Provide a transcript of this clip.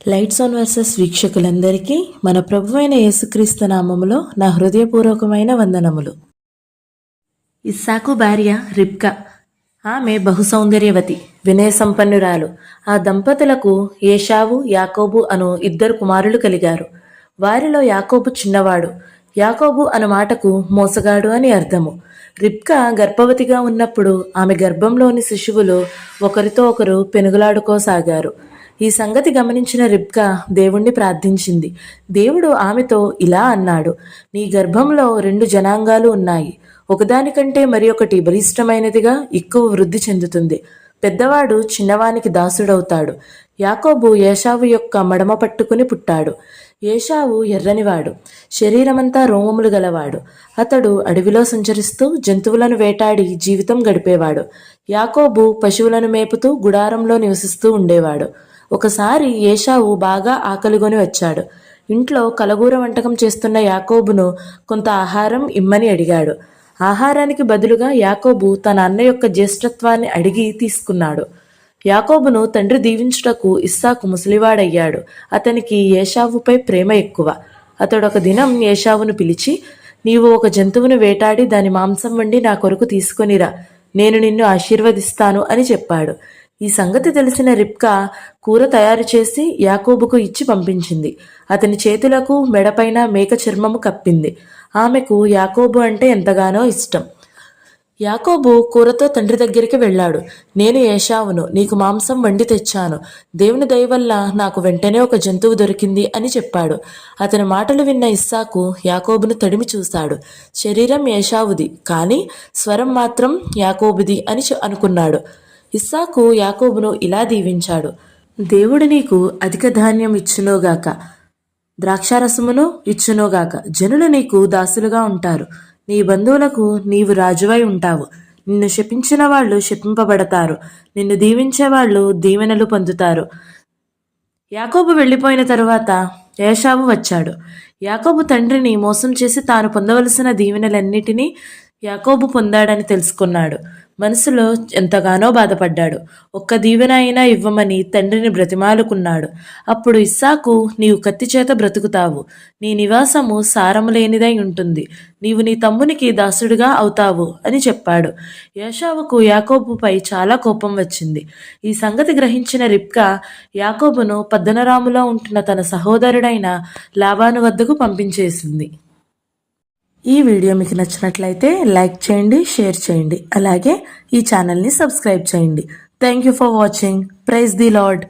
Lights on versus వీక్షకులందరికీ మన ప్రభువైన యేసుక్రీస్తు నామములో నా హృదయపూర్వకమైన వందనములు. ఇస్సాకు భార్య రిబ్కా. ఆమె బహుసౌందర్యవతి, వినయ సంపన్నురాలు. ఆ దంపతులకు ఏషావు, యాకోబు అను 2 కుమారులు కలిగారు. వారిలో యాకోబు చిన్నవాడు. యాకోబు అను మాటకు మోసగాడు అని అర్థము. రిబ్కా గర్భవతిగా ఉన్నప్పుడు ఆమె గర్భంలోని శిశువులు ఒకరితో ఒకరు పెనుగులాడుకోసాగారు. ఈ సంగతి గమనించిన రిబ్కా దేవుణ్ణి ప్రార్థించింది. దేవుడు ఆమెతో ఇలా అన్నాడు, నీ గర్భంలో 2 జనాంగాలు ఉన్నాయి. ఒకదానికంటే మరి ఒకటి బలిష్టమైనదిగా ఎక్కువ వృద్ధి చెందుతుంది. పెద్దవాడు చిన్నవానికి దాసుడవుతాడు. యాకోబు ఏషావు యొక్క మడమ పట్టుకుని పుట్టాడు. ఏషావు ఎర్రనివాడు, శరీరమంతా రోమములు గలవాడు. అతడు అడవిలో సంచరిస్తూ జంతువులను వేటాడి జీవితం గడిపేవాడు. యాకోబు పశువులను మేపుతూ గుడారంలో నివసిస్తూ ఉండేవాడు. ఒకసారి ఏషావు బాగా ఆకలిగొని వచ్చాడు. ఇంట్లో కలగూర వంటకం చేస్తున్న యాకోబును కొంత ఆహారం ఇమ్మని అడిగాడు. ఆహారానికి బదులుగా యాకోబు తన అన్న యొక్క జ్యేష్ఠత్వాన్ని అడిగి తీసుకున్నాడు. యాకోబును తండ్రి దీవించుటకు ఇస్సాకు ముసలివాడయ్యాడు. అతనికి ఏషావుపై ప్రేమ ఎక్కువ. అతడు ఒక దినం ఏషావును పిలిచి, నీవు ఒక జంతువును వేటాడి దాని మాంసం వండి నా కొరకు తీసుకొనిరా, నేను నిన్ను ఆశీర్వదిస్తాను అని చెప్పాడు. ఈ సంగతి తెలిసిన రిబ్కా కూర తయారు చేసి యాకోబుకు ఇచ్చి పంపించింది. అతని చేతులకు మెడపైన మేక చర్మము కప్పింది. ఆమెకు యాకోబు అంటే ఎంతగానో ఇష్టం. యాకోబు కూరతో తండ్రి దగ్గరికి వెళ్ళాడు. నేను ఏషావును, నీకు మాంసం వండి తెచ్చాను. దేవుని దయ వల్ల నాకు వెంటనే ఒక జంతువు దొరికింది అని చెప్పాడు. అతని మాటలు విన్న ఇస్సాకు యాకోబును తడిమి చూశాడు. శరీరం ఏషావుది, కానీ స్వరం మాత్రం యాకోబుది అని అనుకున్నాడు. ఇస్సాకు యాకోబును ఇలా దీవించాడు, దేవుడు నీకు అధిక ధాన్యం ఇచ్చునోగాక, ద్రాక్షారసమును ఇచ్చునోగాక. జనులు నీకు దాసులుగా ఉంటారు. నీ బంధువులకు నీవు రాజువై ఉంటావు. నిన్ను శపించిన వాళ్ళు శపింపబడతారు, నిన్ను దీవించే వాళ్ళు దీవెనలు పొందుతారు. యాకోబు వెళ్ళిపోయిన తరువాత ఏషావు వచ్చాడు. యాకోబు తండ్రిని మోసం చేసి తాను పొందవలసిన దీవెనలన్నిటినీ యాకోబు పొందాడని తెలుసుకున్నాడు. మనసులో ఎంతగానో బాధపడ్డాడు. ఒక్క దీవెన అయినా ఇవ్వమని తండ్రిని బ్రతిమాలుకున్నాడు. అప్పుడు ఇస్సాకు, నీవు కత్తి చేత బ్రతుకుతావు, నీ నివాసము సారము లేనిదై ఉంటుంది, నీవు నీ తమ్మునికి దాసుడిగా అవుతావు అని చెప్పాడు. ఏషావుకు యాకోబుపై చాలా కోపం వచ్చింది. ఈ సంగతి గ్రహించిన రిబ్కా యాకోబును పద్దనరాములో ఉంటున్న తన సహోదరుడైన లాబాను వద్దకు పంపించేసింది. ఈ వీడియో మీకు నచ్చినట్లయితే లైక్ చేయండి, షేర్ చేయండి, అలాగే ఈ ఛానల్ని సబ్స్క్రైబ్ చేయండి. Thank you for watching. Praise the lord.